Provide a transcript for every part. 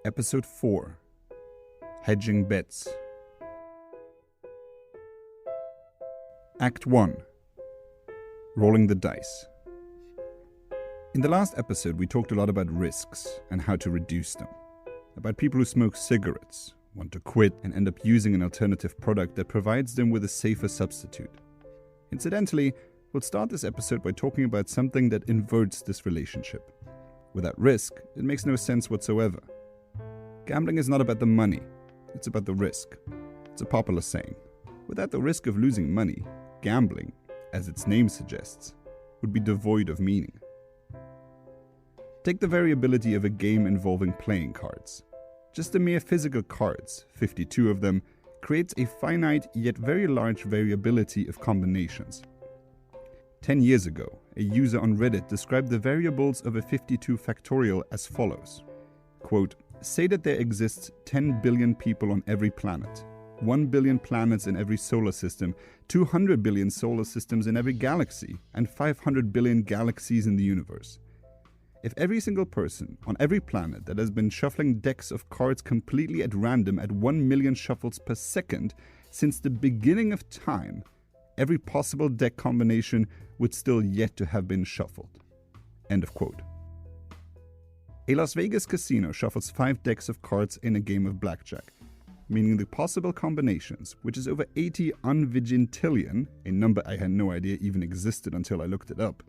Episode 4. Hedging Bets. Act 1. Rolling the dice. In the last episode, we talked a lot about risks and how to reduce them. About people who smoke cigarettes, want to quit, and end up using an alternative product that provides them with a safer substitute. Incidentally, we'll start this episode by talking about something that inverts this relationship. Without risk, it makes no sense whatsoever. Gambling is not about the money, it's about the risk. It's a popular saying. Without the risk of losing money, gambling, as its name suggests, would be devoid of meaning. Take the variability of a game involving playing cards. Just the mere physical cards, 52 of them, creates a finite yet very large variability of combinations. 10 years ago, a user on Reddit described the variables of a 52 factorial as follows. Quote, say that there exists 10 billion people on every planet, 1 billion planets in every solar system, 200 billion solar systems in every galaxy, and 500 billion galaxies in the universe. If every single person on every planet that has been shuffling decks of cards completely at random at 1 million shuffles per second since the beginning of time, every possible deck combination would still yet to have been shuffled. End of quote. A Las Vegas casino shuffles 5 decks of cards in a game of blackjack, meaning the possible combinations, which is over 80 unvigintillion, a number I had no idea even existed until I looked it up,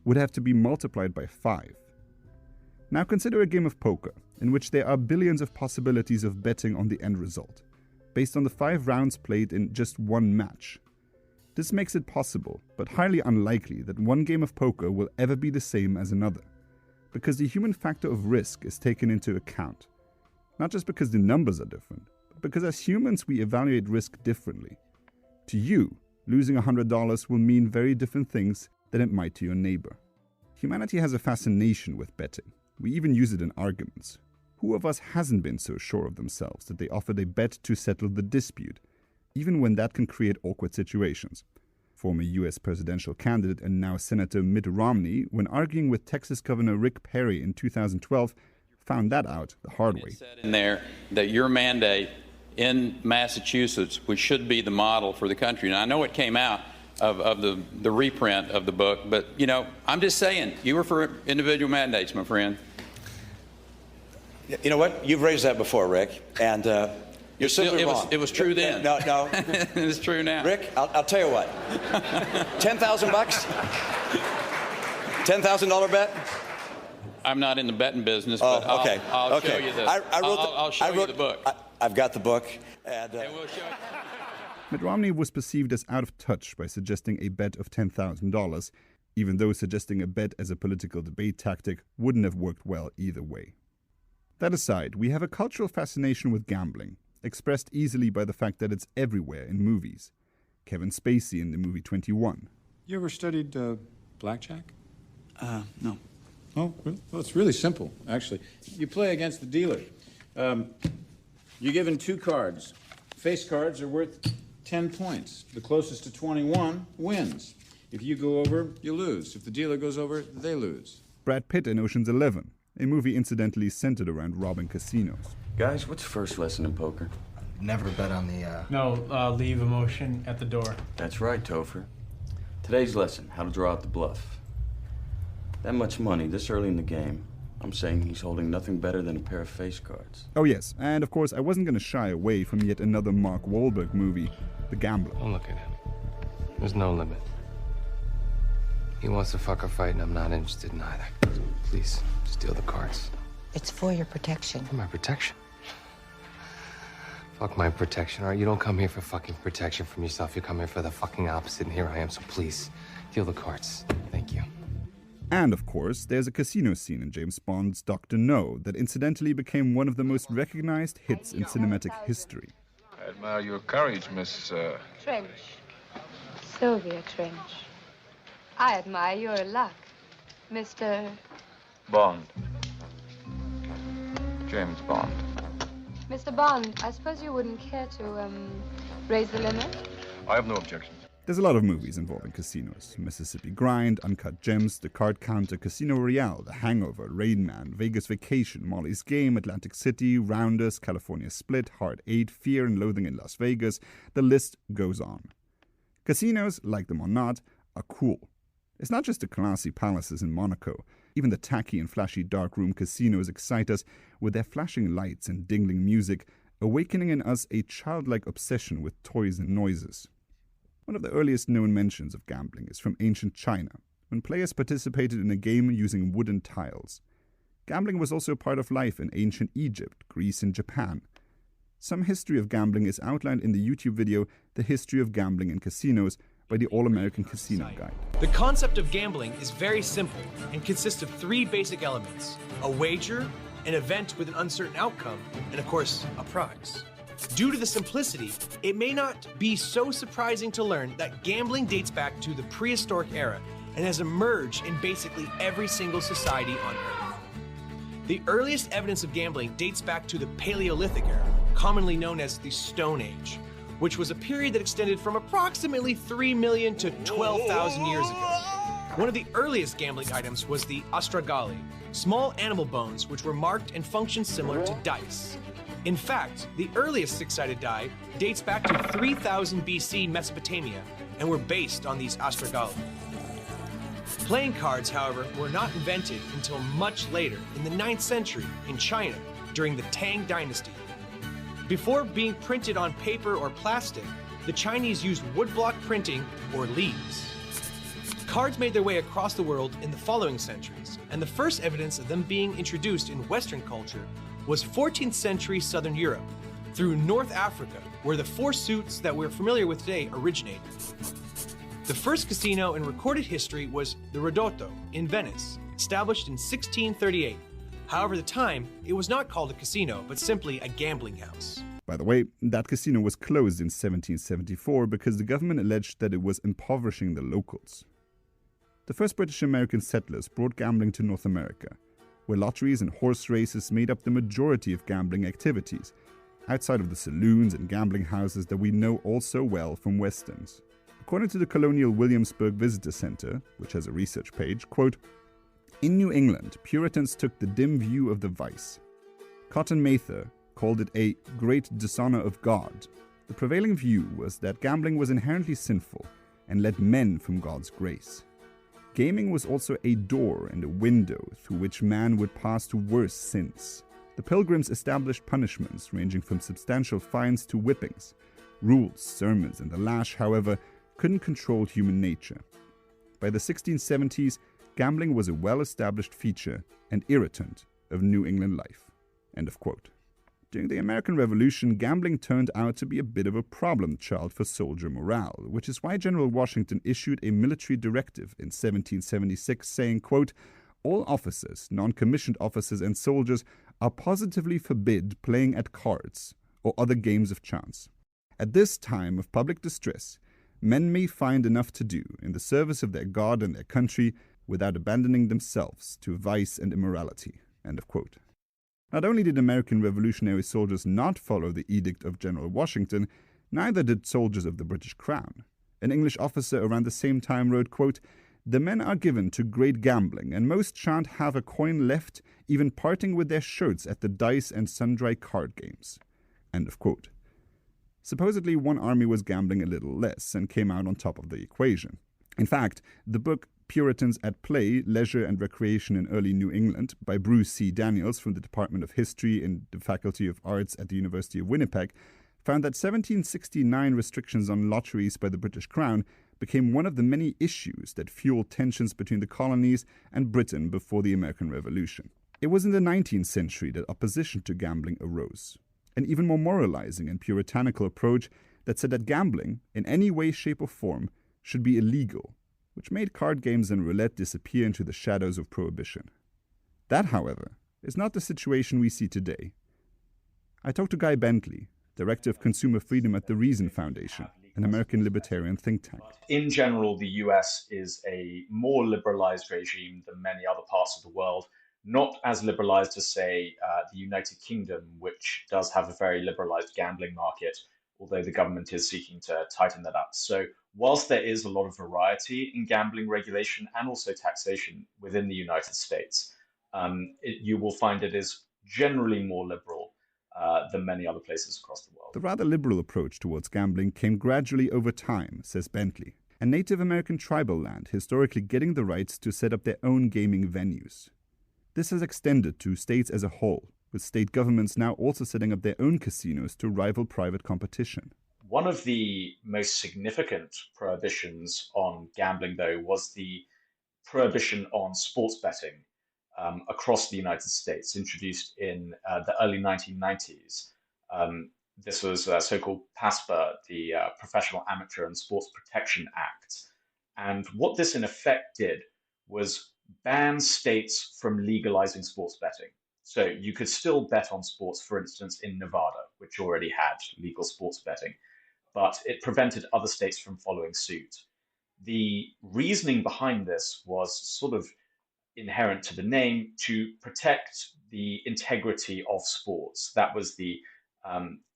would have to be multiplied by 5. Now consider a game of poker, in which there are billions of possibilities of betting on the end result, based on the 5 rounds played in just one match. This makes it possible, but highly unlikely, that one game of poker will ever be the same as another, because the human factor of risk is taken into account. Not just because the numbers are different, but because as humans we evaluate risk differently. To you, losing $100 will mean very different things than it might to your neighbor. Humanity has a fascination with betting. We even use it in arguments. Who of us hasn't been so sure of themselves that they offered a bet to settle the dispute, even when that can create awkward situations? Former US presidential candidate and now Senator Mitt Romney, when arguing with Texas Governor Rick Perry in 2012, found that out the hard way. It said in there that your mandate in Massachusetts, which should be the model for the country. And I know it came out of the reprint of the book, but, you know, I'm just saying, you were for individual mandates, my friend. You know what? You've raised that before, Rick, and you're simply wrong. It was true then. No. It's true now. Rick, I'll tell you what. $10,000? $10,000 bet? I'm not in the betting business, but okay. I'll show you the. I'll show you the book. I've got the book, and we'll show you. Mitt Romney was perceived as out of touch by suggesting a bet of $10,000, even though suggesting a bet as a political debate tactic wouldn't have worked well either way. That aside, we have a cultural fascination with gambling, expressed easily by the fact that it's everywhere in movies. Kevin Spacey in the movie 21. You ever studied blackjack? No. Oh, well, it's really simple, actually. You play against the dealer. You're given 2 cards. Face cards are worth 10 points. The closest to 21 wins. If you go over, you lose. If the dealer goes over, they lose. Brad Pitt in Ocean's 11, a movie incidentally centered around robbing casinos. Guys, what's the first lesson in poker? Never bet on the, No, leave emotion at the door. That's right, Topher. Today's lesson, how to draw out the bluff. That much money this early in the game, I'm saying he's holding nothing better than a pair of face cards. Oh yes, and of course I wasn't going to shy away from yet another Mark Wahlberg movie, The Gambler. Don't look at him. There's no limit. He wants to fuck a fight and I'm not interested in either. Please, steal the cards. It's for your protection. For my protection? Fuck my protection, all right? You don't come here for fucking protection from yourself. You come here for the fucking opposite, and here I am, so please, deal the cards. Thank you. And of course, there's a casino scene in James Bond's Dr. No that incidentally became one of the most recognized hits in cinematic history. I admire your courage, Miss... Trench. Sylvia Trench. I admire your luck, Mr... Bond. James Bond. Mr. Bond, I suppose you wouldn't care to, raise the limit? I have no objection. There's a lot of movies involving casinos. Mississippi Grind, Uncut Gems, The Card Counter, Casino Royale, The Hangover, Rain Man, Vegas Vacation, Molly's Game, Atlantic City, Rounders, California Split, Hard 8, Fear and Loathing in Las Vegas. The list goes on. Casinos, like them or not, are cool. It's not just the classy palaces in Monaco. Even the tacky and flashy darkroom casinos excite us with their flashing lights and dingling music, awakening in us a childlike obsession with toys and noises. One of the earliest known mentions of gambling is from ancient China, when players participated in a game using wooden tiles. Gambling was also part of life in ancient Egypt, Greece, and Japan. Some history of gambling is outlined in the YouTube video The History of Gambling in Casinos by the All-American Casino Guide. The concept of gambling is very simple and consists of three basic elements: a wager, an event with an uncertain outcome, and of course, a prize. Due to the simplicity, it may not be so surprising to learn that gambling dates back to the prehistoric era and has emerged in basically every single society on Earth. The earliest evidence of gambling dates back to the Paleolithic era, commonly known as the Stone Age, which was a period that extended from approximately 3 million to 12,000 years ago. One of the earliest gambling items was the astragali, small animal bones which were marked and functioned similar to dice. In fact, the earliest six-sided die dates back to 3000 BC Mesopotamia and were based on these astragali. Playing cards, however, were not invented until much later in the 9th century in China during the Tang Dynasty. Before being printed on paper or plastic, the Chinese used woodblock printing or leaves. Cards made their way across the world in the following centuries, and the first evidence of them being introduced in Western culture was 14th century Southern Europe, through North Africa, where the four suits that we're familiar with today originated. The first casino in recorded history was the Ridotto in Venice, established in 1638. However, at the time, it was not called a casino, but simply a gambling house. By the way, that casino was closed in 1774 because the government alleged that it was impoverishing the locals. The first British-American settlers brought gambling to North America, where lotteries and horse races made up the majority of gambling activities, outside of the saloons and gambling houses that we know all so well from westerns. According to the Colonial Williamsburg Visitor Center, which has a research page, quote, "In New England, Puritans took the dim view of the vice. Cotton Mather called it a great dishonor of God. The prevailing view was that gambling was inherently sinful and led men from God's grace. Gaming was also a door and a window through which man would pass to worse sins. The Pilgrims established punishments ranging from substantial fines to whippings. Rules, sermons, and the lash, however, couldn't control human nature. By the 1670s, gambling was a well-established feature and irritant of New England life." End of quote. During the American Revolution, gambling turned out to be a bit of a problem child for soldier morale, which is why General Washington issued a military directive in 1776 saying, quote, "All officers, non-commissioned officers, and soldiers are positively forbid playing at cards or other games of chance. At this time of public distress, men may find enough to do in the service of their God and their country without abandoning themselves to vice and immorality." End of quote. Not only did American Revolutionary soldiers not follow the edict of General Washington, neither did soldiers of the British Crown. An English officer around the same time wrote, quote, "The men are given to great gambling, and most shan't have a coin left, even parting with their shirts at the dice and sundry card games." End of quote. Supposedly, one army was gambling a little less and came out on top of the equation. In fact, the book Puritans at Play, Leisure and Recreation in Early New England by Bruce C. Daniels from the Department of History and the Faculty of Arts at the University of Winnipeg found that 1769 restrictions on lotteries by the British Crown became one of the many issues that fueled tensions between the colonies and Britain before the American Revolution. It was in the 19th century that opposition to gambling arose, an even more moralizing and puritanical approach that said that gambling, in any way, shape, or form, should be illegal, which made card games and roulette disappear into the shadows of prohibition. That, however, is not the situation we see today. I talked to Guy Bentley, Director of Consumer Freedom at the Reason Foundation, an American libertarian think tank. In general, the US is a more liberalized regime than many other parts of the world, not as liberalized as, say, the United Kingdom, which does have a very liberalized gambling market, although the government is seeking to tighten that up. So whilst there is a lot of variety in gambling regulation and also taxation within the United States, you will find it is generally more liberal than many other places across the world. The rather liberal approach towards gambling came gradually over time, says Bentley, a Native American tribal land historically getting the rights to set up their own gaming venues. This has extended to states as a whole, with state governments now also setting up their own casinos to rival private competition. One of the most significant prohibitions on gambling, though, was the prohibition on sports betting across the United States, introduced in the early 1990s. This was so-called PASPA, the Professional Amateur and Sports Protection Act. And what this in effect did was ban states from legalizing sports betting. So you could still bet on sports, for instance, in Nevada, which already had legal sports betting, but it prevented other states from following suit. The reasoning behind this was sort of inherent to the name, to protect the integrity of sports. That was the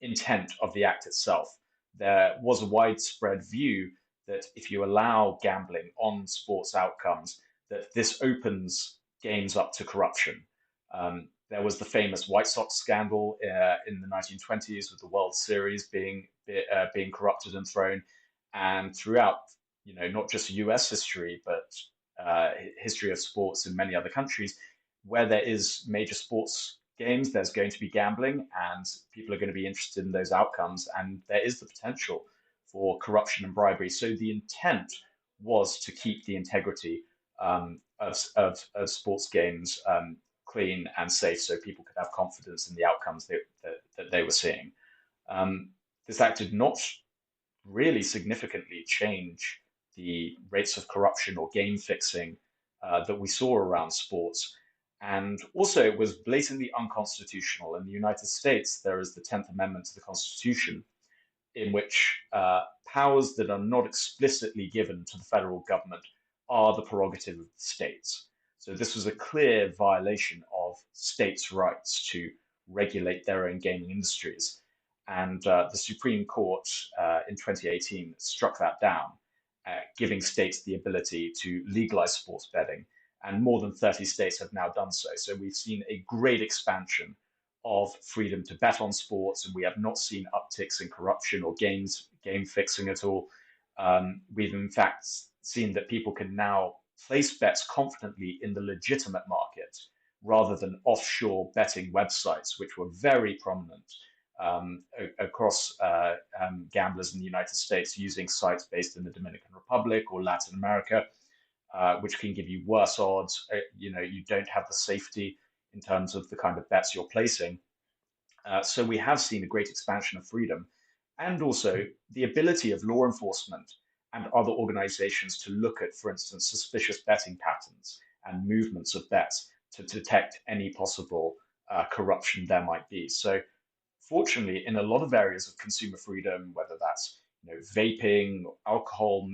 intent of the act itself. There was a widespread view that if you allow gambling on sports outcomes, that this opens games up to corruption. There was the famous White Sox scandal in the 1920s with the World Series being corrupted and thrown, and throughout, not just U.S. history, but history of sports in many other countries, where there is major sports games, there's going to be gambling, and people are going to be interested in those outcomes, and there is the potential for corruption and bribery. So the intent was to keep the integrity of sports games clean and safe, so people could have confidence in the outcomes that they were seeing. This act did not really significantly change the rates of corruption or game fixing that we saw around sports. And also, it was blatantly unconstitutional. In the United States, there is the 10th Amendment to the Constitution, in which powers that are not explicitly given to the federal government are the prerogative of the states. So this was a clear violation of states' rights to regulate their own gaming industries. And the Supreme Court in 2018 struck that down, giving states the ability to legalize sports betting. And more than 30 states have now done so. So we've seen a great expansion of freedom to bet on sports, and we have not seen upticks in corruption or game fixing at all. We've in fact seen that people can now place bets confidently in the legitimate market rather than offshore betting websites, which were very prominent across gamblers in the United States, using sites based in the Dominican Republic or Latin America, which can give you worse odds. You don't have the safety in terms of the kind of bets you're placing. So we have seen a great expansion of freedom, and also the ability of law enforcement and other organizations to look at, for instance, suspicious betting patterns and movements of bets to detect any possible corruption there might be. So fortunately, in a lot of areas of consumer freedom, whether that's vaping, alcohol,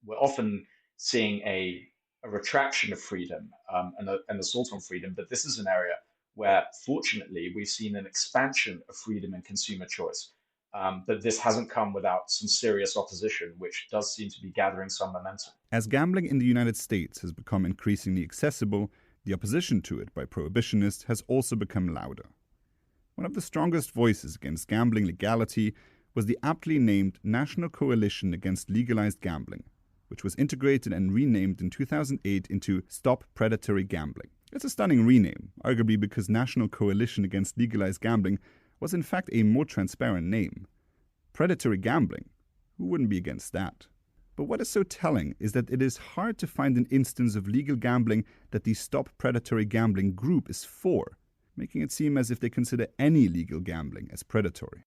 we're often seeing a retraction of freedom, an assault on freedom. But this is an area where, fortunately, we've seen an expansion of freedom and consumer choice. But this hasn't come without some serious opposition, which does seem to be gathering some momentum. As gambling in the United States has become increasingly accessible, the opposition to it by prohibitionists has also become louder. One of the strongest voices against gambling legality was the aptly named National Coalition Against Legalized Gambling, which was integrated and renamed in 2008 into Stop Predatory Gambling. It's a stunning rename, arguably because National Coalition Against Legalized Gambling was in fact a more transparent name. Predatory gambling, who wouldn't be against that? But what is so telling is that it is hard to find an instance of legal gambling that the Stop Predatory Gambling group is for, making it seem as if they consider any legal gambling as predatory.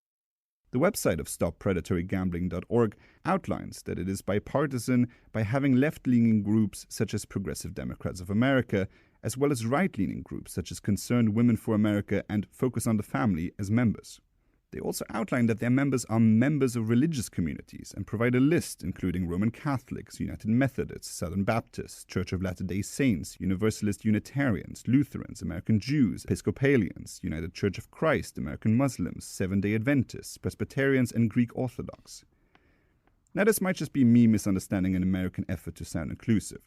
The website of stoppredatorygambling.org outlines that it is bipartisan by having left-leaning groups such as Progressive Democrats of America, as well as right-leaning groups such as Concerned Women for America and Focus on the Family as members. They also outline that their members are members of religious communities and provide a list including Roman Catholics, United Methodists, Southern Baptists, Church of Latter-day Saints, Universalist Unitarians, Lutherans, American Jews, Episcopalians, United Church of Christ, American Muslims, Seventh-day Adventists, Presbyterians, and Greek Orthodox. Now, this might just be me misunderstanding an American effort to sound inclusive,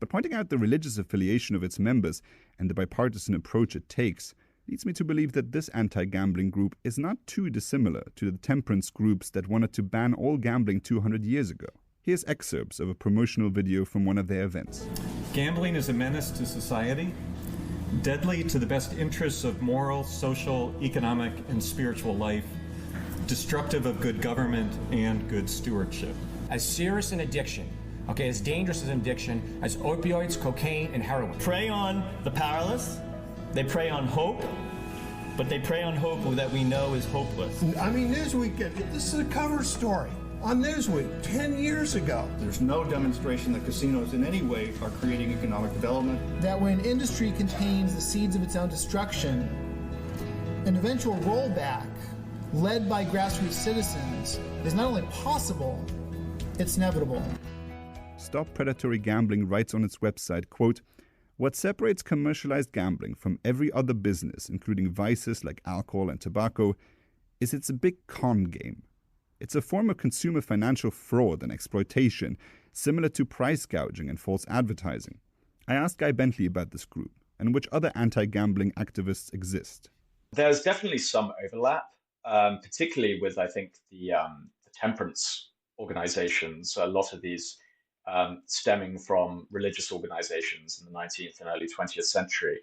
but pointing out the religious affiliation of its members and the bipartisan approach it takes leads me to believe that this anti-gambling group is not too dissimilar to the temperance groups that wanted to ban all gambling 200 years ago. Here's excerpts of a promotional video from one of their events. Gambling is a menace to society, deadly to the best interests of moral, social, economic, and spiritual life, destructive of good government and good stewardship. As serious an addiction, as dangerous as an addiction as opioids, cocaine, and heroin. Prey on the powerless. They prey on hope, but they prey on hope that we know is hopeless. I mean, Newsweek, this is a cover story on Newsweek 10 years ago. There's no demonstration that casinos in any way are creating economic development. That when industry contains the seeds of its own destruction, an eventual rollback led by grassroots citizens is not only possible, it's inevitable. Stop Predatory Gambling writes on its website, quote, "What separates commercialized gambling from every other business, including vices like alcohol and tobacco, is it's a big con game. It's a form of consumer financial fraud and exploitation, similar to price gouging and false advertising." I asked Guy Bentley about this group and which other anti-gambling activists exist. There's definitely some overlap, particularly with, I think, the temperance organizations. A lot of these stemming from religious organizations in the 19th and early 20th century.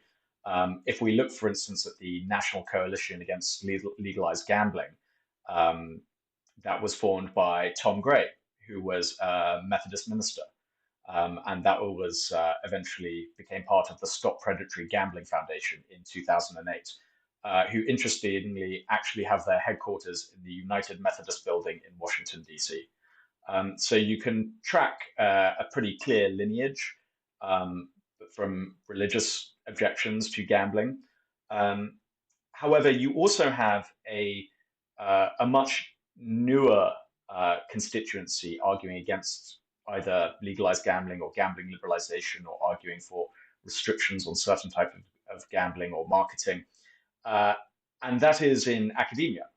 If we look, for instance, at the National Coalition Against Legalized Gambling, that was formed by Tom Gray, who was a Methodist minister. And that was eventually became part of the Stop Predatory Gambling Foundation in 2008, who interestingly actually have their headquarters in the United Methodist Building in Washington, D.C. So you can track a pretty clear lineage from religious objections to gambling. However, you also have a much newer constituency arguing against either legalized gambling or gambling liberalization, or arguing for restrictions on certain type of gambling or marketing. And that is in academia.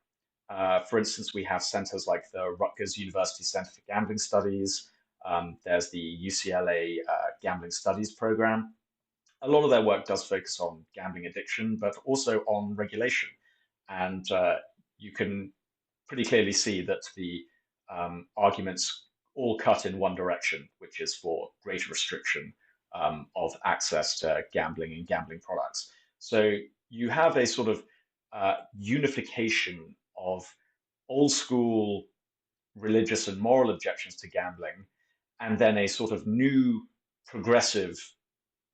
For instance, we have centers like the Rutgers University Center for Gambling Studies. There's the UCLA Gambling Studies program. A lot of their work does focus on gambling addiction, but also on regulation. And you can pretty clearly see that the arguments all cut in one direction, which is for greater restriction of access to gambling and gambling products. So you have a sort of unification of old school religious and moral objections to gambling, and then a sort of new progressive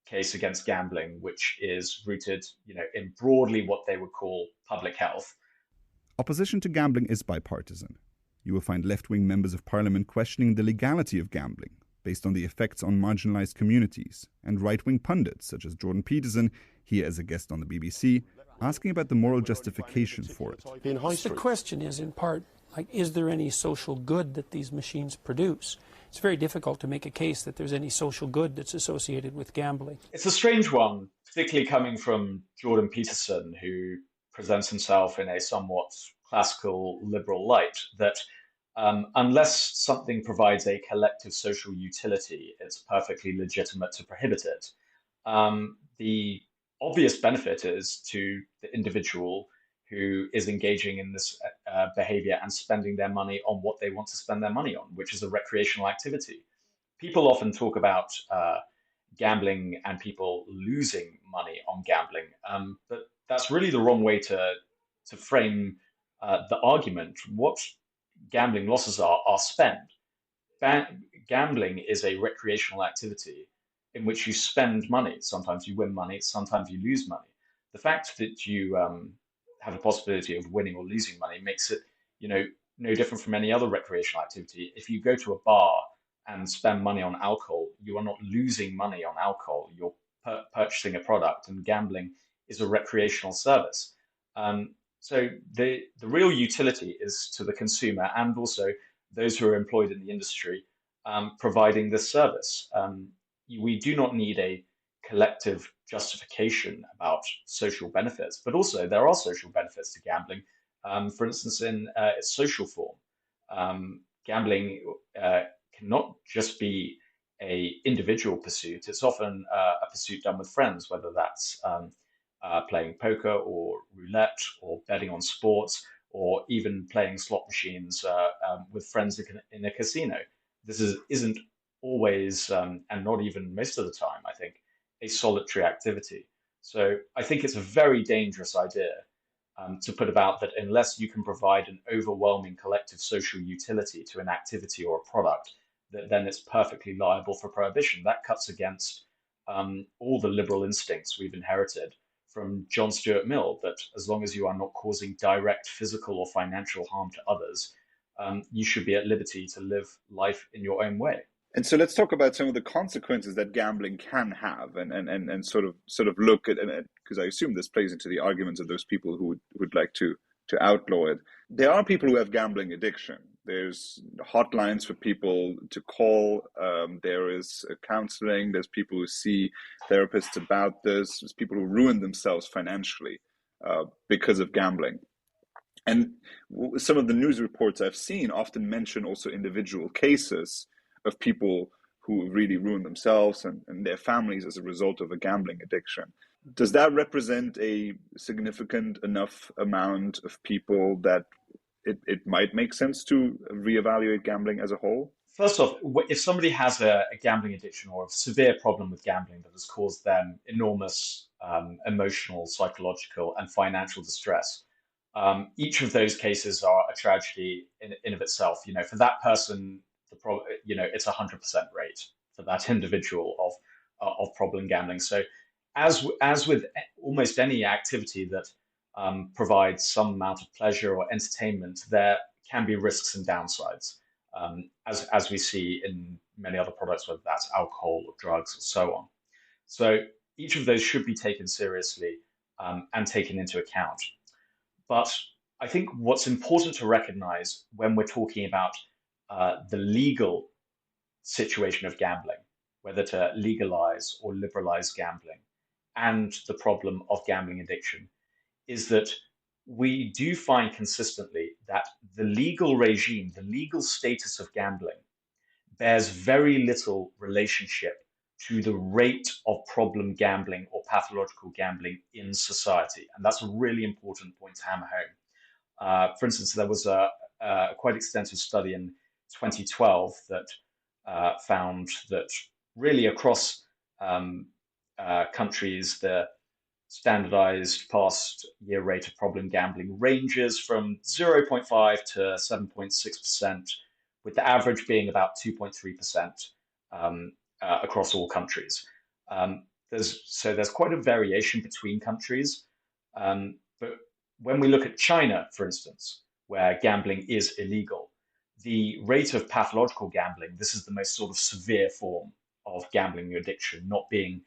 case against gambling, which is rooted, in broadly what they would call public health. Opposition to gambling is bipartisan. You will find left-wing members of parliament questioning the legality of gambling based on the effects on marginalized communities, and right-wing pundits such as Jordan Peterson, here as a guest on the BBC, asking about the moral justification for it. The question is, in part, is there any social good that these machines produce? It's very difficult to make a case that there's any social good that's associated with gambling. It's a strange one, particularly coming from Jordan Peterson, who presents himself in a somewhat classical liberal light, that unless something provides a collective social utility, it's perfectly legitimate to prohibit it. The obvious benefit is to the individual who is engaging in this behavior and spending their money on what they want to spend their money on, which is a recreational activity. People often talk about gambling and people losing money on gambling, but that's really the wrong way to frame the argument. What gambling losses are spent. Gambling is a recreational activity in which you spend money. Sometimes you win money, sometimes you lose money. The fact that you have a possibility of winning or losing money makes it, no different from any other recreational activity. If you go to a bar and spend money on alcohol, you are not losing money on alcohol. You're purchasing a product, and gambling is a recreational service. So the real utility is to the consumer and also those who are employed in the industry providing this service. We do not need a collective justification about social benefits, but also there are social benefits to gambling. For instance, in its social form, gambling cannot just be a individual pursuit. It's often a pursuit done with friends, whether that's playing poker or roulette or betting on sports or even playing slot machines with friends in a casino. This isn't always, and not even most of the time, I think, a solitary activity. So I think it's a very dangerous idea to put about that unless you can provide an overwhelming collective social utility to an activity or a product, that then it's perfectly liable for prohibition. That cuts against all the liberal instincts we've inherited from John Stuart Mill, that as long as you are not causing direct physical or financial harm to others, you should be at liberty to live life in your own way. And so let's talk about some of the consequences that gambling can have, and sort of look at, because I assume this plays into the arguments of those people who would like to outlaw it. There are people who have gambling addiction. There's hotlines for people to call. There is counseling. There's people who see therapists about this. There's people who ruin themselves financially because of gambling. And some of the news reports I've seen often mention also individual cases of people who really ruin themselves and their families as a result of a gambling addiction. Does that represent a significant enough amount of people that it might make sense to reevaluate gambling as a whole? First off, if somebody has a gambling addiction or a severe problem with gambling that has caused them enormous emotional, psychological, and financial distress, each of those cases are a tragedy in of itself. For that person, it's 100% rate for that individual of problem gambling. So, as with almost any activity that provides some amount of pleasure or entertainment, there can be risks and downsides, as we see in many other products, whether that's alcohol or drugs or so on. So each of those should be taken seriously and taken into account. But I think what's important to recognize when we're talking about the legal situation of gambling, whether to legalize or liberalize gambling, and the problem of gambling addiction, is that we do find consistently that the legal regime, the legal status of gambling, bears very little relationship to the rate of problem gambling or pathological gambling in society. And that's a really important point to hammer home. For instance, there was a quite extensive study in 2012 that found that really across countries, the standardized past year rate of problem gambling ranges from 0.5 to 7.6%, with the average being about 2.3% across all countries. There's quite a variation between countries. But when we look at China, for instance, where gambling is illegal, the rate of pathological gambling, this is the most sort of severe form of gambling addiction, not being,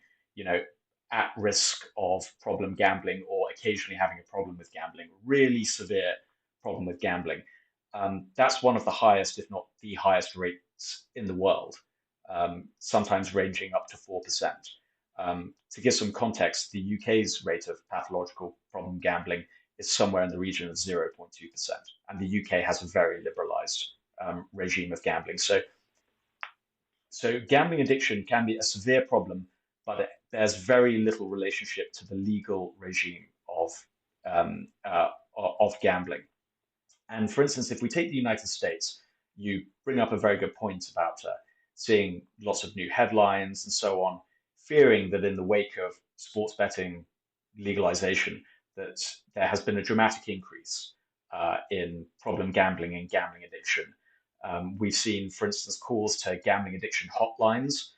at risk of problem gambling or occasionally having a problem with gambling, really severe problem with gambling. That's one of the highest, if not the highest rates in the world, sometimes ranging up to 4%. To give some context, the UK's rate of pathological problem gambling is somewhere in the region of 0.2%. And the UK has a very liberalized regime of gambling. So gambling addiction can be a severe problem, but there's very little relationship to the legal regime of gambling. And for instance, if we take the United States, you bring up a very good point about seeing lots of new headlines and so on, fearing that in the wake of sports betting legalization, that there has been a dramatic increase in problem gambling and gambling addiction. We've seen, for instance, calls to gambling addiction hotlines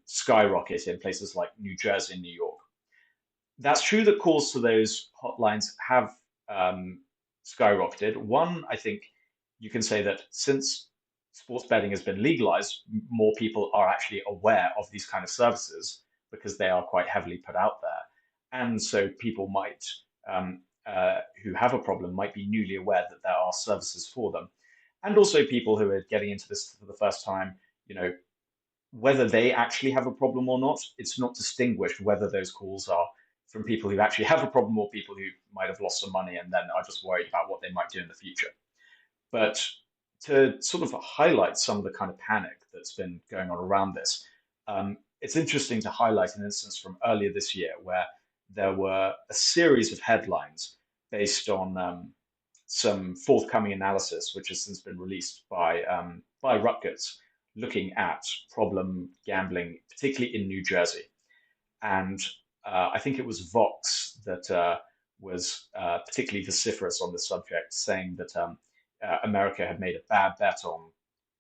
skyrocket in places like New Jersey and New York. That's true that calls to those hotlines have skyrocketed. One, I think you can say that since sports betting has been legalized, more people are actually aware of these kind of services because they are quite heavily put out there. And so people might who have a problem might be newly aware that there are services for them. And also people who are getting into this for the first time, whether they actually have a problem or not, it's not distinguished whether those calls are from people who actually have a problem or people who might have lost some money and then are just worried about what they might do in the future. But to sort of highlight some of the kind of panic that's been going on around this, it's interesting to highlight an instance from earlier this year where there were a series of headlines based on some forthcoming analysis, which has since been released by Rutgers, looking at problem gambling, particularly in New Jersey. And I think it was Vox that was particularly vociferous on the subject, saying that America had made a bad bet on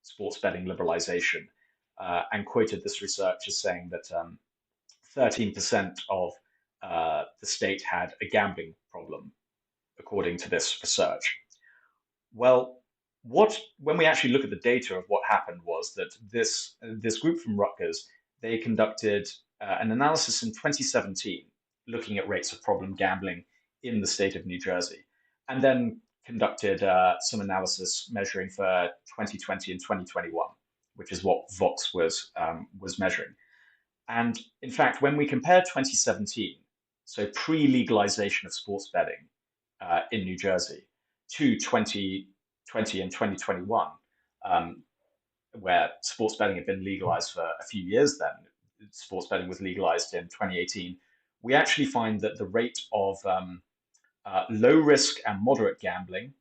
sports betting liberalization, and quoted this research as saying that 13% of the state had a gambling problem, according to this research. Well, when we actually look at the data of what happened was that this group from Rutgers, they conducted an analysis in 2017 looking at rates of problem gambling in the state of New Jersey, and then conducted some analysis measuring for 2020 and 2021, which is what Vox was measuring. And in fact, when we compare 2017, so pre-legalization of sports betting in New Jersey, to 2020 and 2021, where sports betting had been legalized for a few years then, sports betting was legalized in 2018, we actually find that the rate of low risk and moderate gambling,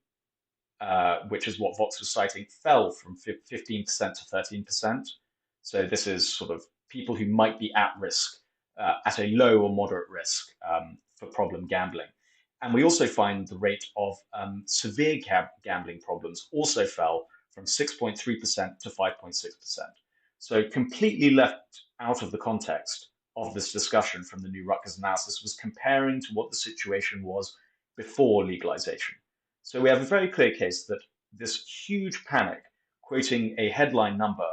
which is what Vox was citing, fell from 15% to 13%. So this is sort of people who might be at risk, at a low or moderate risk for problem gambling. And we also find the rate of severe gambling problems also fell from 6.3% to 5.6%. So completely left out of the context of this discussion from the new Rutgers analysis was comparing to what the situation was before legalization. So we have a very clear case that this huge panic, quoting a headline number,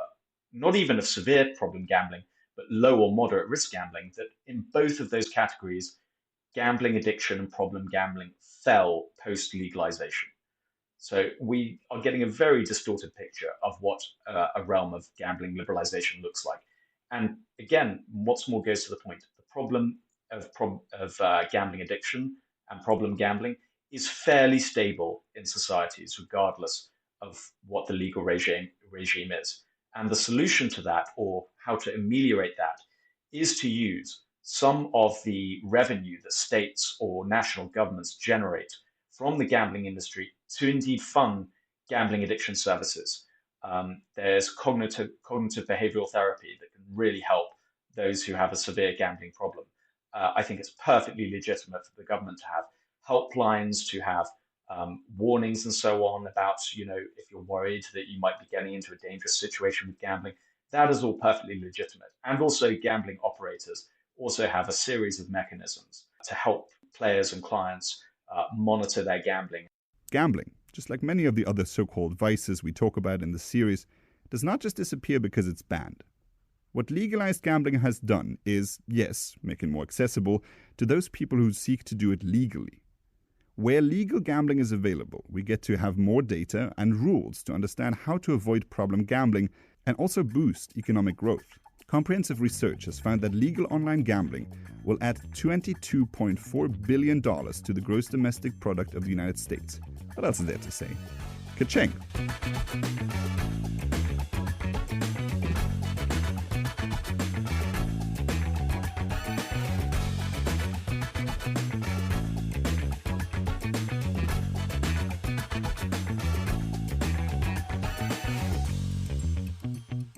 not even of severe problem gambling, but low or moderate risk gambling, that in both of those categories, gambling addiction and problem gambling fell post-legalization. So we are getting a very distorted picture of what a realm of gambling liberalization looks like. And again, what's more goes to the point, the problem of gambling addiction and problem gambling is fairly stable in societies, regardless of what the legal regime is. And the solution to that, or how to ameliorate that, is to use some of the revenue that states or national governments generate from the gambling industry to indeed fund gambling addiction services. There's cognitive behavioral therapy that can really help those who have a severe gambling problem. I think it's perfectly legitimate for the government to have helplines, to have warnings and so on about, if you're worried that you might be getting into a dangerous situation with gambling. That is all perfectly legitimate. And also gambling operators also have a series of mechanisms to help players and clients monitor their gambling. Gambling, just like many of the other so-called vices we talk about in the series, does not just disappear because it's banned. What legalized gambling has done is, yes, make it more accessible to those people who seek to do it legally. Where legal gambling is available, we get to have more data and rules to understand how to avoid problem gambling and also boost economic growth. Comprehensive research has found that legal online gambling will add $22.4 billion to the gross domestic product of the United States. What else is there to say? Ka-ching!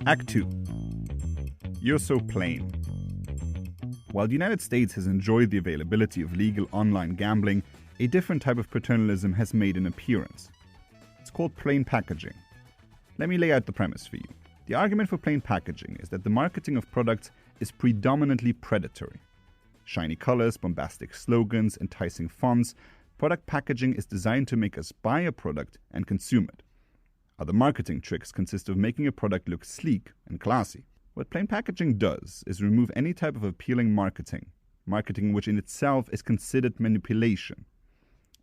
Act 2. You're so plain. While the United States has enjoyed the availability of legal online gambling, a different type of paternalism has made an appearance. It's called plain packaging. Let me lay out the premise for you. The argument for plain packaging is that the marketing of products is predominantly predatory. Shiny colors, bombastic slogans, enticing fonts, product packaging is designed to make us buy a product and consume it. Other marketing tricks consist of making a product look sleek and classy. What plain packaging does is remove any type of appealing marketing which in itself is considered manipulation.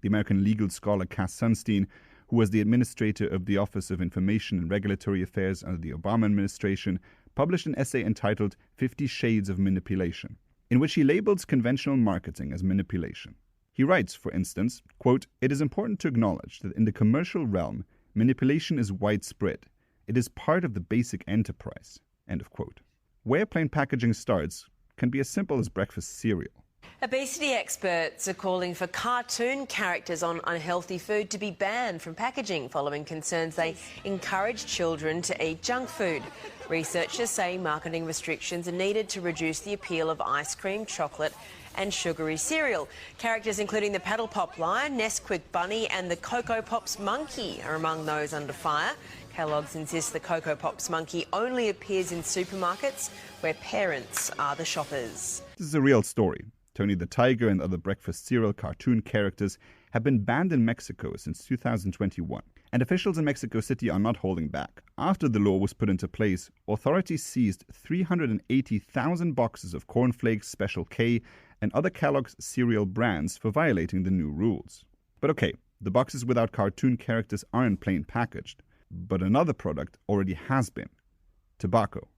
The American legal scholar Cass Sunstein, who was the administrator of the Office of Information and Regulatory Affairs under the Obama administration, published an essay entitled 50 Shades of Manipulation, in which he labels conventional marketing as manipulation. He writes, for instance, quote, "It is important to acknowledge that in the commercial realm, manipulation is widespread. It is part of the basic enterprise." End of quote. Where plain packaging starts can be as simple as breakfast cereal. Obesity experts are calling for cartoon characters on unhealthy food to be banned from packaging following concerns they encourage children to eat junk food. Researchers say marketing restrictions are needed to reduce the appeal of ice cream, chocolate and sugary cereal. Characters including the Paddle Pop Lion, Nesquik Bunny and the Cocoa Pops Monkey are among those under fire. Kellogg's insists the Cocoa Pops Monkey only appears in supermarkets where parents are the shoppers. This is a real story. Tony the Tiger and other breakfast cereal cartoon characters have been banned in Mexico since 2021. And officials in Mexico City are not holding back. After the law was put into place, authorities seized 380,000 boxes of Corn Flakes, Special K, and other Kellogg's cereal brands for violating the new rules. But okay, the boxes without cartoon characters aren't plain packaged. But another product already has been: tobacco.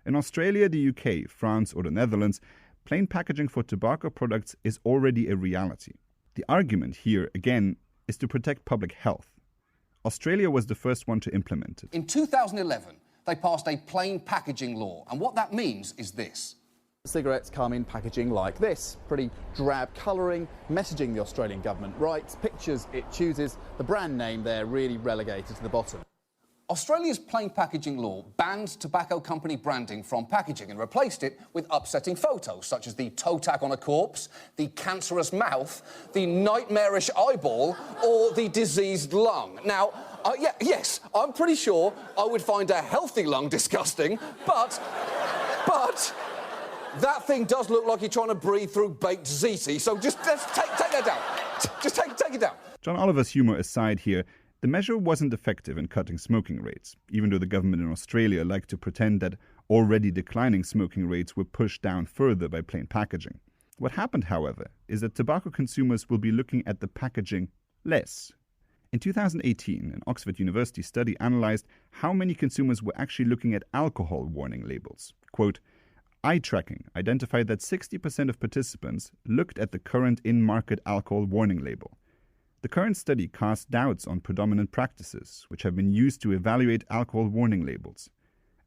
In Australia, the UK, France, or the Netherlands, plain packaging for tobacco products is already a reality. The argument here, again, is to protect public health. Australia was the first one to implement it. In 2011, they passed a plain packaging law, and what that means is this. Cigarettes come in packaging like this, pretty drab colouring, messaging the Australian government writes, pictures it chooses, the brand name there really relegated to the bottom. Australia's plain packaging law banned tobacco company branding from packaging and replaced it with upsetting photos, such as the toe tag on a corpse, the cancerous mouth, the nightmarish eyeball, or the diseased lung. Now, yes, I'm pretty sure I would find a healthy lung disgusting, but that thing does look like you're trying to breathe through baked ziti, so just take that down. Just take it down. John Oliver's humour aside here, the measure wasn't effective in cutting smoking rates, even though the government in Australia liked to pretend that already declining smoking rates were pushed down further by plain packaging. What happened, however, is that tobacco consumers will be looking at the packaging less. In 2018, an Oxford University study analysed how many consumers were actually looking at alcohol warning labels. Quote, "Eye tracking identified that 60% of participants looked at the current in-market alcohol warning label. The current study casts doubts on predominant practices, which have been used to evaluate alcohol warning labels.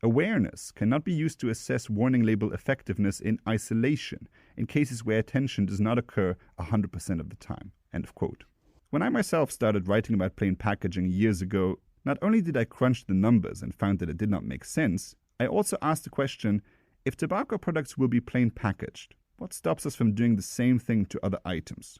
Awareness cannot be used to assess warning label effectiveness in isolation in cases where attention does not occur 100% of the time." End of quote. When I myself started writing about plain packaging years ago, not only did I crunch the numbers and found that it did not make sense, I also asked the question, if tobacco products will be plain packaged, what stops us from doing the same thing to other items?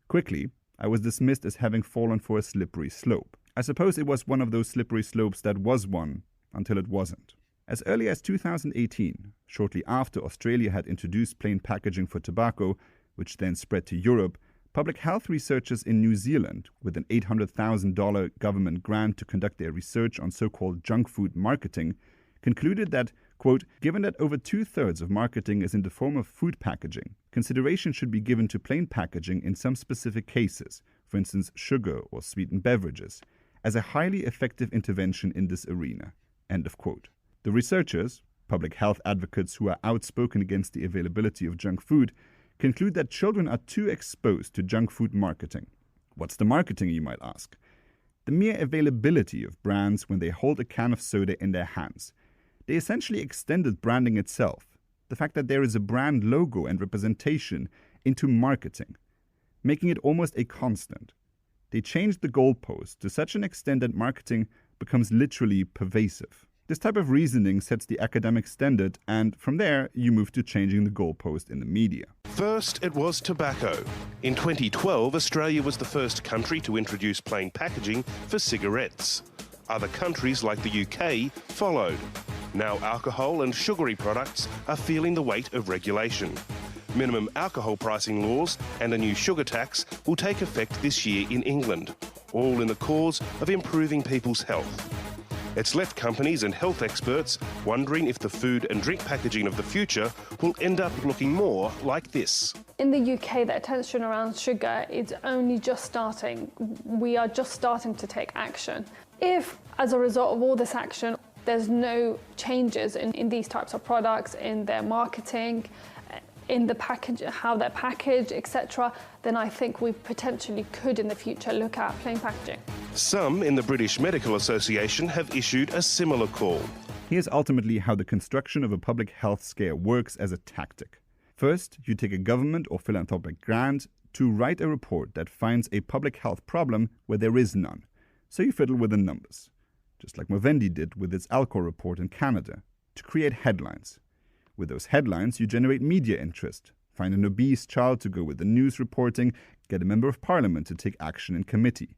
Quickly, I was dismissed as having fallen for a slippery slope. I suppose it was one of those slippery slopes that was one, until it wasn't. As early as 2018, shortly after Australia had introduced plain packaging for tobacco, which then spread to Europe, public health researchers in New Zealand, with an $800,000 government grant to conduct their research on so-called junk food marketing, concluded that, quote, "Given that over 2/3 of marketing is in the form of food packaging, consideration should be given to plain packaging in some specific cases, for instance sugar or sweetened beverages, as a highly effective intervention in this arena." End of quote. The researchers, public health advocates who are outspoken against the availability of junk food, conclude that children are too exposed to junk food marketing. What's the marketing, you might ask? The mere availability of brands when they hold a can of soda in their hands. They essentially extended branding itself, the fact that there is a brand logo and representation, into marketing, making it almost a constant. They changed the goalpost to such an extent that marketing becomes literally pervasive. This type of reasoning sets the academic standard, and from there, you move to changing the goalpost in the media. First, it was tobacco. In 2012, Australia was the first country to introduce plain packaging for cigarettes. Other countries like the UK followed. Now alcohol and sugary products are feeling the weight of regulation. Minimum alcohol pricing laws and a new sugar tax will take effect this year in England, all in the cause of improving people's health. It's left companies and health experts wondering if the food and drink packaging of the future will end up looking more like this. In the UK, the attention around sugar is only just starting. We are just starting to take action. If, as a result of all this action, there's no changes in these types of products, in their marketing, in the package, how they're packaged, etc., then I think we potentially could in the future look at plain packaging. Some in the British Medical Association have issued a similar call. Here's ultimately how the construction of a public health scare works as a tactic. First, you take a government or philanthropic grant to write a report that finds a public health problem where there is none. So you fiddle with the numbers, just like Movendi did with its alcohol report in Canada, to create headlines. With those headlines, you generate media interest, find an obese child to go with the news reporting, get a member of parliament to take action in committee.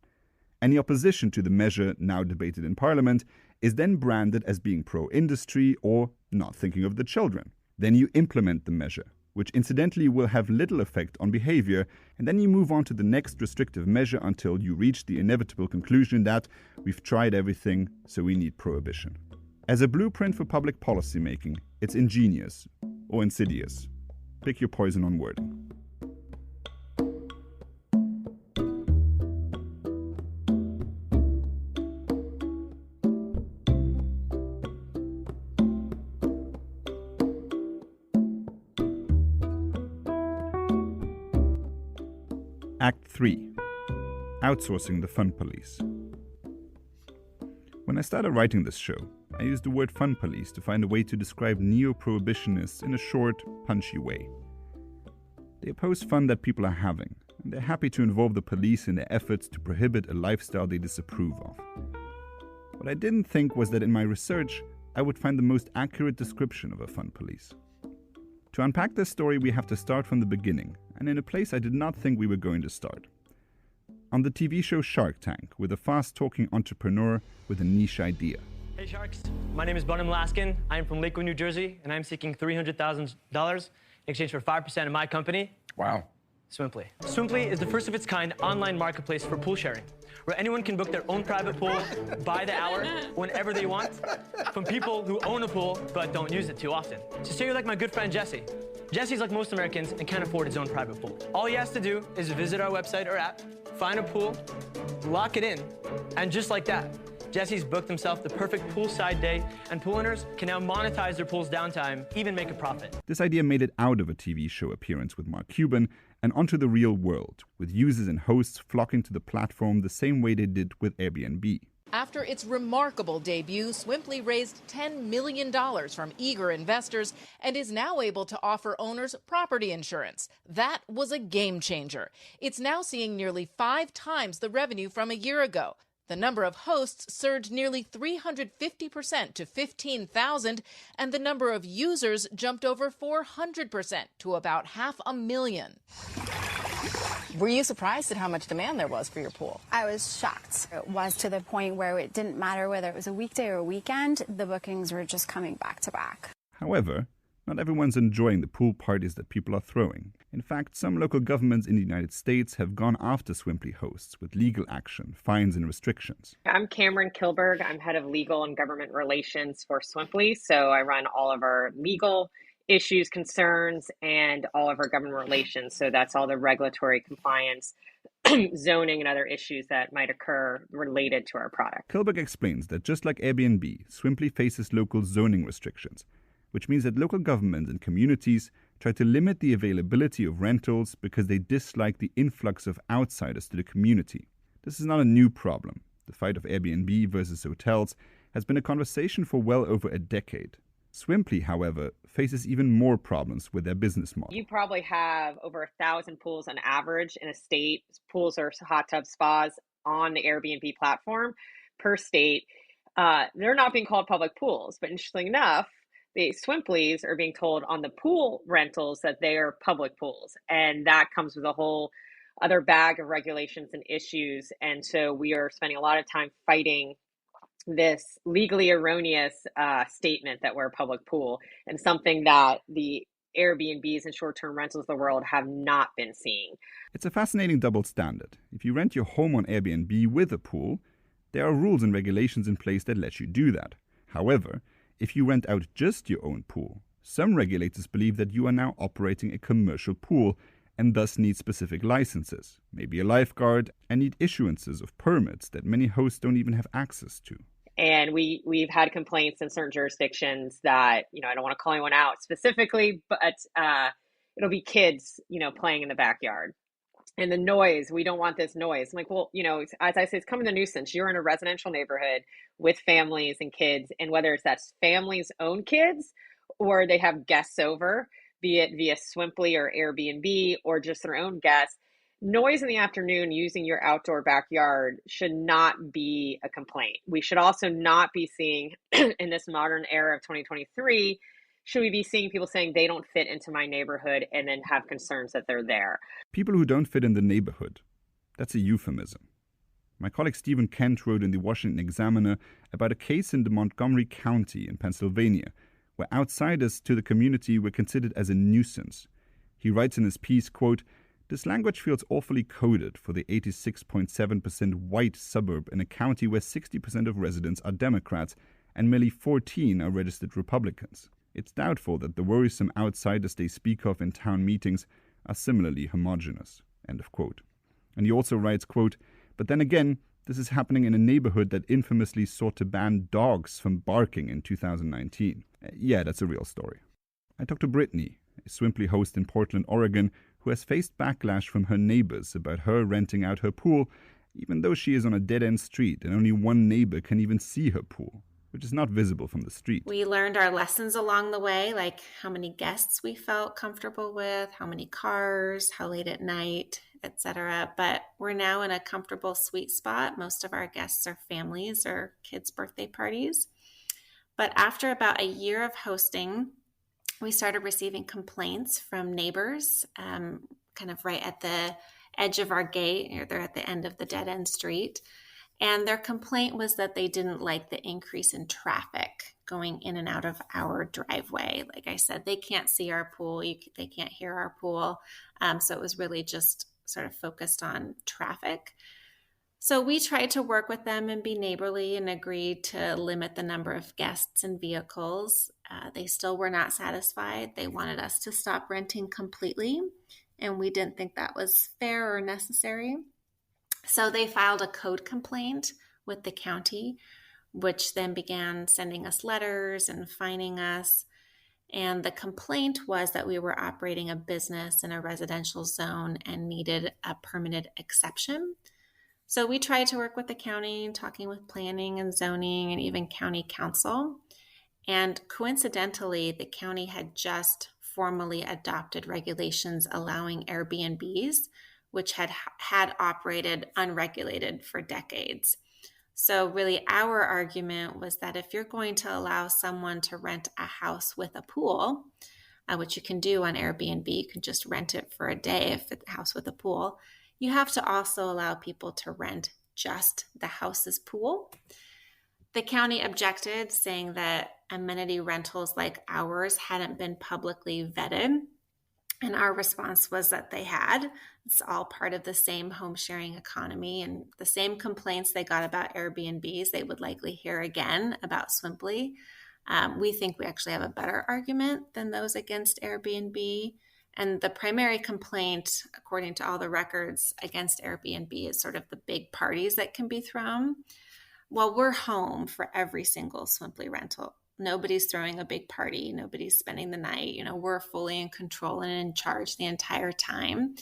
Any opposition to the measure now debated in parliament is then branded as being pro-industry or not thinking of the children. Then you implement the measure, which incidentally will have little effect on behavior, and then you move on to the next restrictive measure until you reach the inevitable conclusion that we've tried everything, so we need prohibition. As a blueprint for public policy making, it's ingenious or insidious. Pick your poison on wording. Act 3. Outsourcing the fun police. When I started writing this show, I used the word fun police to find a way to describe neo-prohibitionists in a short, punchy way. They oppose fun that people are having, and they're happy to involve the police in their efforts to prohibit a lifestyle they disapprove of. What I didn't think was that in my research, I would find the most accurate description of a fun police. To unpack this story, we have to start from the beginning, and in a place I did not think we were going to start. On the TV show Shark Tank, with a fast-talking entrepreneur with a niche idea. Hey Sharks, my name is Bunham Laskin. I'm from Lakewood, New Jersey, and I'm seeking $300,000 in exchange for 5% of my company. Wow. Swimply. Swimply is the first of its kind online marketplace for pool sharing, where anyone can book their own private pool by the hour, whenever they want, from people who own a pool but don't use it too often. So say you're like my good friend Jesse. Jesse's like most Americans and can't afford his own private pool. All he has to do is visit our website or app, find a pool, lock it in, and just like that, Jesse's booked himself the perfect poolside day, and pool owners can now monetize their pool's downtime, even make a profit. This idea made it out of a TV show appearance with Mark Cuban and onto the real world, with users and hosts flocking to the platform the same way they did with Airbnb. After its remarkable debut, Swimply raised $10 million from eager investors and is now able to offer owners property insurance. That was a game changer. It's now seeing nearly 5 times the revenue from a year ago. The number of hosts surged nearly 350% to 15,000, and the number of users jumped over 400% to about 500,000. Were you surprised at how much demand there was for your pool? I was shocked. It was to the point where it didn't matter whether it was a weekday or a weekend, the bookings were just coming back to back. However, not everyone's enjoying the pool parties that people are throwing. In fact, some local governments in the United States have gone after Swimply hosts with legal action, fines and restrictions. I'm Cameron Kilberg. I'm head of legal and government relations for Swimply. So I run all of our legal issues, concerns, and all of our government relations. So that's all the regulatory compliance, zoning, and other issues that might occur related to our product. Kilberg explains that just like Airbnb, Swimply faces local zoning restrictions, which means that local governments and communities try to limit the availability of rentals because they dislike the influx of outsiders to the community. This is not a new problem. The fight of Airbnb versus hotels has been a conversation for well over a decade. Swimply, however, faces even more problems with their business model. You probably have over 1,000 pools on average in a state, pools or hot tub spas on the Airbnb platform per state. They're not being called public pools, but interestingly enough, the Swimplys are being told on the pool rentals that they are public pools. And that comes with a whole other bag of regulations and issues. And so we are spending a lot of time fighting this legally erroneous statement that we're a public pool, and something that the Airbnbs and short-term rentals of the world have not been seeing. It's a fascinating double standard. If you rent your home on Airbnb with a pool, There are rules and regulations in place that let you do that. However, if you rent out just your own pool, some regulators believe that you are now operating a commercial pool and thus need specific licenses, maybe a lifeguard, and need issuances of permits that many hosts don't even have access to. And we've had complaints in certain jurisdictions that, I don't want to call anyone out specifically, but it'll be kids, playing in the backyard. And the noise, we don't want this noise. I'm like, well, as I say, it's coming to nuisance. You're in a residential neighborhood with families and kids, and whether it's that's families' own kids or they have guests over, be it via Swimply or Airbnb or just their own guests, noise in the afternoon using your outdoor backyard should not be a complaint. We should also not be seeing in this modern era of 2023, should we be seeing people saying they don't fit into my neighborhood and then have concerns that they're there? People who don't fit in the neighborhood. That's a euphemism. My colleague Stephen Kent wrote in the Washington Examiner about a case in the Montgomery County in Pennsylvania, where outsiders to the community were considered as a nuisance. He writes in his piece, quote, "This language feels awfully coded for the 86.7% white suburb in a county where 60% of residents are Democrats and merely 14 are registered Republicans. It's doubtful that the worrisome outsiders they speak of in town meetings are similarly homogenous." End of quote. And he also writes, quote, "But then again, this is happening in a neighborhood that infamously sought to ban dogs from barking in 2019. Yeah, that's a real story. I talked to Brittany, a Swimply host in Portland, Oregon, who has faced backlash from her neighbors about her renting out her pool, even though she is on a dead-end street and only one neighbor can even see her pool, which is not visible from the street. We learned our lessons along the way, like how many guests we felt comfortable with, how many cars, how late at night, etc. But we're now in a comfortable sweet spot. Most of our guests are families or kids' birthday parties. But after about a year of hosting, we started receiving complaints from neighbors, kind of right at the edge of our gate, or they're at the end of the dead-end street. And their complaint was that they didn't like the increase in traffic going in and out of our driveway. Like I said, they can't see our pool, they can't hear our pool. So it was really just sort of focused on traffic. So we tried to work with them and be neighborly and agreed to limit the number of guests and vehicles. They still were not satisfied. They wanted us to stop renting completely, and we didn't think that was fair or necessary. So they filed a code complaint with the county, which then began sending us letters and fining us. And the complaint was that we were operating a business in a residential zone and needed a permitted exception. So we tried to work with the county, talking with planning and zoning and even county council. And coincidentally, the county had just formally adopted regulations allowing Airbnbs, which had operated unregulated for decades. So really our argument was that if you're going to allow someone to rent a house with a pool, which you can do on Airbnb, you can just rent it for a day if it's a house with a pool, you have to also allow people to rent just the house's pool. The county objected, saying that amenity rentals like ours hadn't been publicly vetted. And our response was that they had. It's all part of the same home sharing economy, and the same complaints they got about Airbnbs, they would likely hear again about Swimply. We think we actually have a better argument than those against Airbnb. And the primary complaint, according to all the records against Airbnb, is sort of the big parties that can be thrown. Well, we're home for every single Swimply rental. Nobody's throwing a big party. Nobody's spending the night. We're fully in control and in charge the entire time.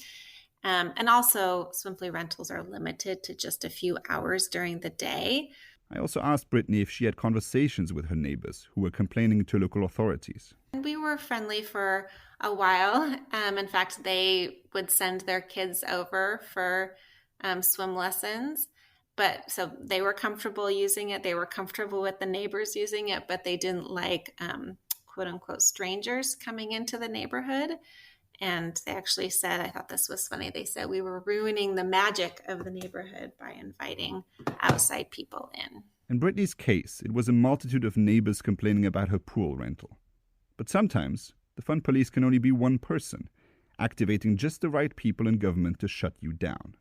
And also, Swimply rentals are limited to just a few hours during the day. I also asked Brittany if she had conversations with her neighbors who were complaining to local authorities. We were friendly for a while. In fact, they would send their kids over for swim lessons. But so they were comfortable using it. They were comfortable with the neighbors using it, but they didn't like quote unquote strangers coming into the neighborhood. And they actually said, I thought this was funny, they said we were ruining the magic of the neighborhood by inviting outside people in. In Brittany's case, it was a multitude of neighbors complaining about her pool rental. But sometimes, the fun police can only be one person, activating just the right people in government to shut you down.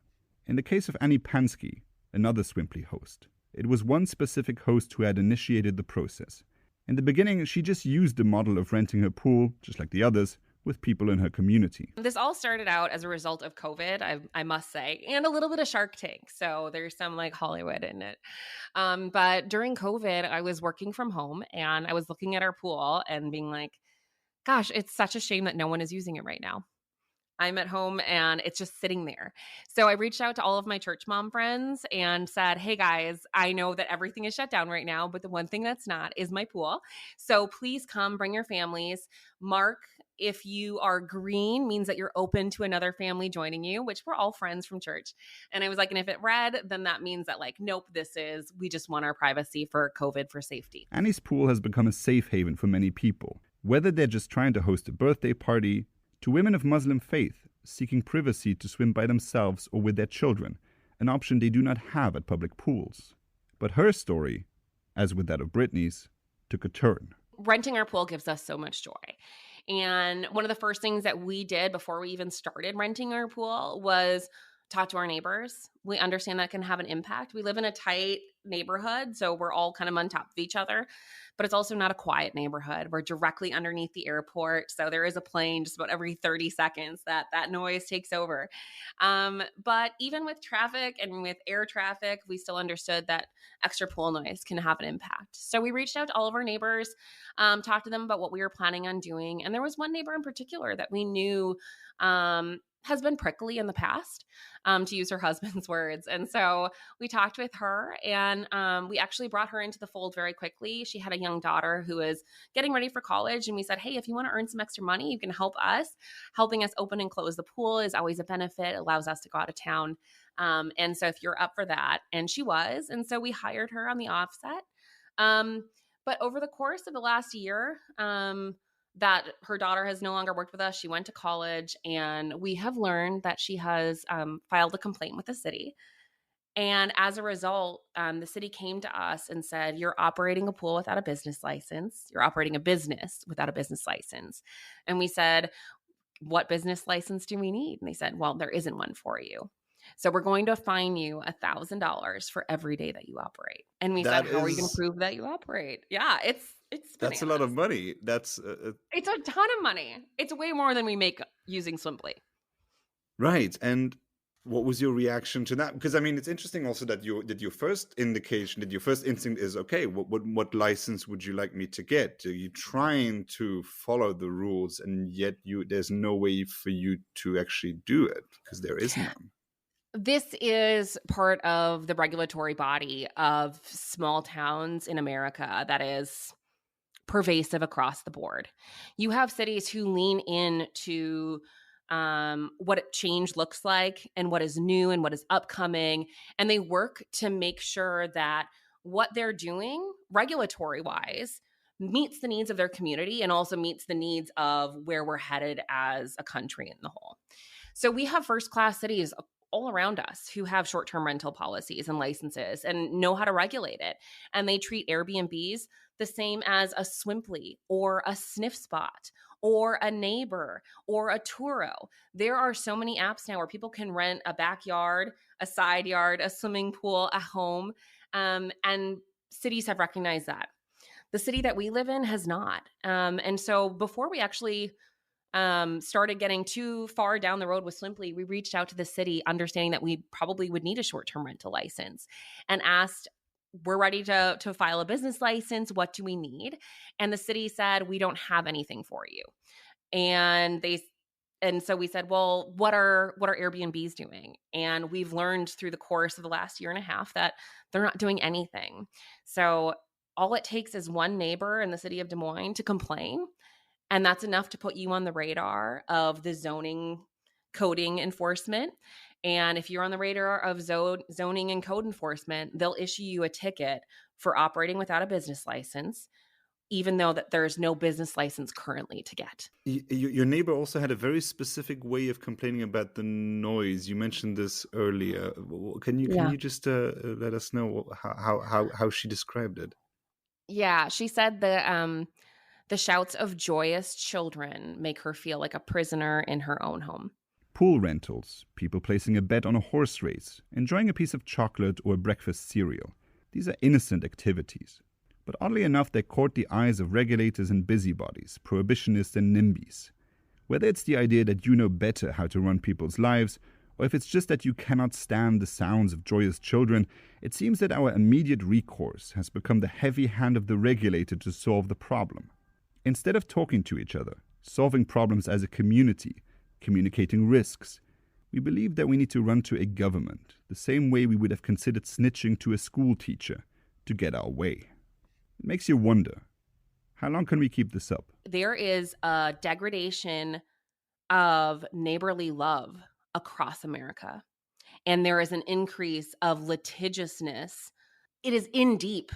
In the case of Annie Pansky, another Swimply host, it was one specific host who had initiated the process. In the beginning, she just used the model of renting her pool, just like the others, with people in her community. This all started out as a result of COVID, I must say, and a little bit of Shark Tank. So there's some like Hollywood in it. But during COVID, I was working from home and I was looking at our pool and being like, gosh, it's such a shame that no one is using it right now. I'm at home and it's just sitting there. So I reached out to all of my church mom friends and said, hey guys, I know that everything is shut down right now, but the one thing that's not is my pool. So please come, bring your families. Mark, if you are green, means that you're open to another family joining you, which we're all friends from church. And I was like, and if it red, then that means that like, nope, we just want our privacy for COVID for safety. Annie's pool has become a safe haven for many people, whether they're just trying to host a birthday party, to women of Muslim faith seeking privacy to swim by themselves or with their children, an option they do not have at public pools. But her story, as with that of Brittany's, took a turn. Renting our pool gives us so much joy. And one of the first things that we did before we even started renting our pool was talk to our neighbors. We understand that can have an impact. We live in a tight neighborhood, so we're all kind of on top of each other, but it's also not a quiet neighborhood. We're directly underneath the airport, so there is a plane just about every 30 seconds that noise takes over. But even with traffic and with air traffic, we still understood that extra pool noise can have an impact. So we reached out to all of our neighbors, talked to them about what we were planning on doing, and there was one neighbor in particular that we knew has been prickly in the past, to use her husband's words. And so we talked with her and we actually brought her into the fold very quickly. She had a young daughter who was getting ready for college. And we said, hey, if you want to earn some extra money, you can help us. Helping us open and close the pool is always a benefit. It allows us to go out of town. And so if you're up for that, and she was, and so we hired her on the offset. But over the course of the last year, that her daughter has no longer worked with us. She went to college, and we have learned that she has filed a complaint with the city. And as a result, the city came to us and said, you're operating a pool without a business license. You're operating a business without a business license. And we said, what business license do we need? And they said, well, there isn't one for you. So we're going to fine you $1,000 for every day that you operate. And we said, how are you going to prove that you operate? Yeah, it's that's a lot of money. It's a ton of money. It's way more than we make using Swimply. Right. And what was your reaction to that? Because I mean, it's interesting also that your first instinct is, okay, what license would you like me to get? Are you trying to follow the rules, and yet there's no way for you to actually do it because there is none? This is part of the regulatory body of small towns in America that is pervasive across the board. You have cities who lean into what change looks like and what is new and what is upcoming, and they work to make sure that what they're doing regulatory-wise meets the needs of their community and also meets the needs of where we're headed as a country in the whole. So we have first-class cities all around us who have short-term rental policies and licenses and know how to regulate it. And they treat Airbnbs the same as a Swimply or a Sniff Spot or a Neighbor or a Turo. There are so many apps now where people can rent a backyard, a side yard, a swimming pool, a home, and cities have recognized that. The city that we live in has not. And so before we actually started getting too far down the road with Swimply, we reached out to the city understanding that we probably would need a short-term rental license and asked, we're ready to file a business license. What do we need? And the city said, we don't have anything for you. And so we said, well, what are Airbnbs doing? And we've learned through the course of the last year and a half that they're not doing anything. So all it takes is one neighbor in the city of Des Moines to complain. And that's enough to put you on the radar of the zoning coding enforcement. And if you're on the radar of zoning and code enforcement, they'll issue you a ticket for operating without a business license, even though that there's no business license currently to get. Your neighbor also had a very specific way of complaining about the noise. You mentioned this earlier. Can you just let us know how she described it? Yeah, she said the shouts of joyous children make her feel like a prisoner in her own home. Pool rentals, people placing a bet on a horse race, enjoying a piece of chocolate or a breakfast cereal. These are innocent activities. But oddly enough, they court the eyes of regulators and busybodies, prohibitionists and NIMBYs. Whether it's the idea that you know better how to run people's lives, or if it's just that you cannot stand the sounds of joyous children, it seems that our immediate recourse has become the heavy hand of the regulator to solve the problem. Instead of talking to each other, solving problems as a community, communicating risks, we believe that we need to run to a government, the same way we would have considered snitching to a school teacher, to get our way. It makes you wonder, how long can we keep this up? There is a degradation of neighborly love across America, and there is an increase of litigiousness. It is in deep,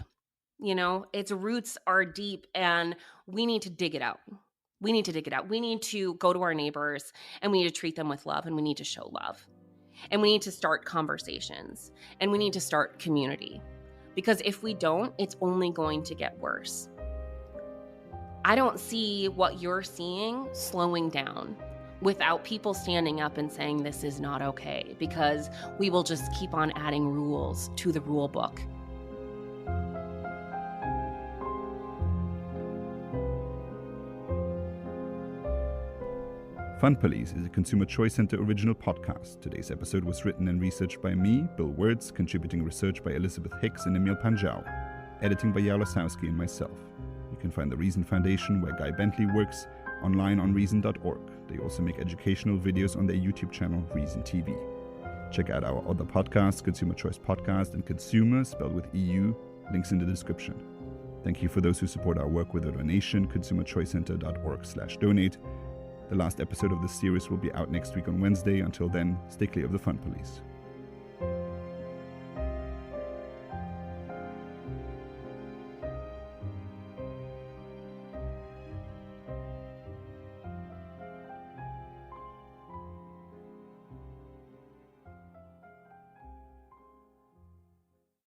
its roots are deep, and we need to dig it out. We need to dig it out. We need to go to our neighbors, and we need to treat them with love, and we need to show love. And we need to start conversations, and we need to start community. Because if we don't, it's only going to get worse. I don't see what you're seeing slowing down without people standing up and saying this is not okay, because we will just keep on adding rules to the rule book. Fun Police is a Consumer Choice Center original podcast. Today's episode was written and researched by me, Bill Wirtz, contributing research by Elizabeth Hicks and Emil, Panzaru, editing by Yaël, Ossowski, and myself. You can find the Reason Foundation, where Guy Bentley works, online on reason.org. They also make educational videos on their YouTube channel, Reason TV. Check out our other podcasts, Consumer Choice Podcast and Consumer, spelled with EU, links in the description. Thank you for those who support our work with a donation, consumerchoicecenter.org/donate. The last episode of this series will be out next week on Wednesday. Until then, stay clear of the Fun Police.